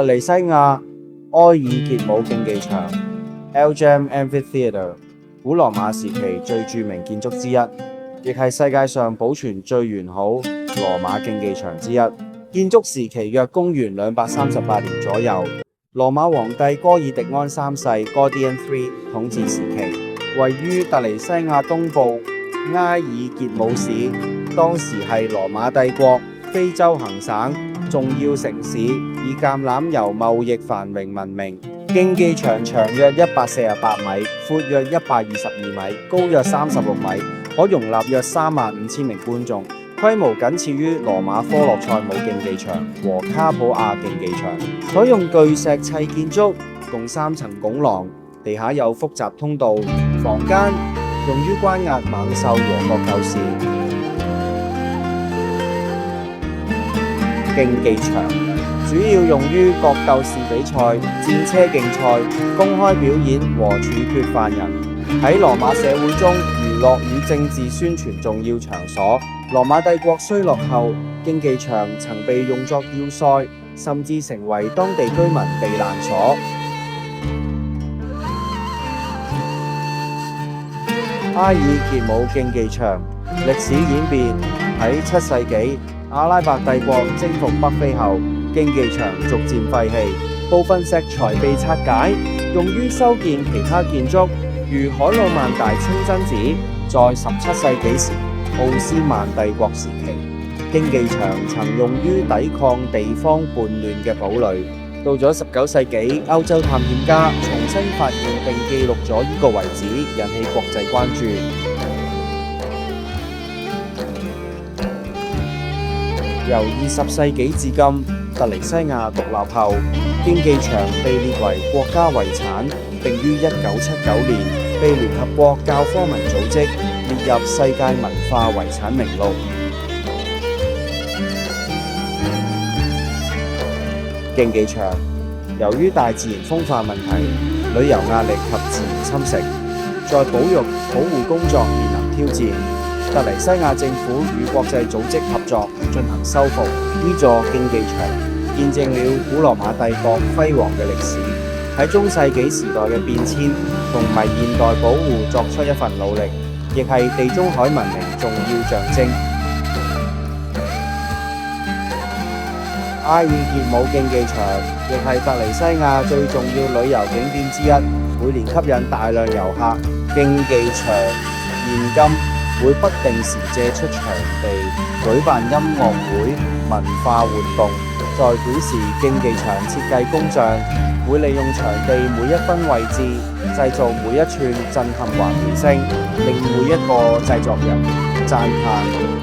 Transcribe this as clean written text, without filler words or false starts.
突尼西亞埃爾傑姆競技場 （Algem Amphitheatre） 古羅馬時期最著名建築之一，亦係世界上保存最完好羅馬競技場之一。建築時期約公元238年左右。羅馬皇帝哥爾迪安三世 （Gordian III） 統治時期，位於突尼西亞東部埃爾傑姆市，當時係羅馬帝國非洲行省重要城市，以橄欖油貿易繁榮聞名。競技場長約148米，闊約122米，高約36米，可容納約35000名觀眾，規模僅次於羅馬科洛塞姆競技場和卡普亞競技場。採用巨石砌建築，共3層拱廊，地下有複雜通道，房間用於關押猛獸和角鬥士。競技場主要用於角鬥士比賽、戰車競賽、公開表演和處決犯人。喺羅馬社會中，娛樂與政治宣傳重要場所。羅馬帝國雖落後，競技場曾被用作要塞，甚至成為當地居民避難所。埃爾傑姆競技場歷史演變。喺7世紀，阿拉伯帝國征服北非後，競技場逐漸廢棄，部分石材被拆解，用於修建其他建築，如海魯曼大清真寺。在17世紀時，奧斯曼帝國時期，競技場曾用於抵抗地方叛亂嘅堡壘。到咗19世紀，歐洲探險家重新發現並記錄咗呢個遺址，引起國際關注。由20世紀至今，突尼西亞獨立後，競技場被列為國家遺產，並於1979年被聯合國教科文組織列入世界文化遺產名錄。競技場由於大自然風化問題、旅遊壓力及自然侵蝕，在保育保護工作面臨挑戰。突尼西亞政府與國際組織合作進行修復。呢座競技場見證了古羅馬帝國輝煌嘅歷史，喺中世紀時代嘅變遷同埋現代保護作出一份努力，亦係地中海文明重要象徵。埃爾傑姆競技場亦係突尼西亞最重要旅遊景點之一，每年吸引大量遊客。競技場現今會不定時借出場地舉辦音樂會、文化活動。在表示競技場設計工匠會利用場地每一分位置，製造每一寸震撼環回聲，令每一個製作人讚歎。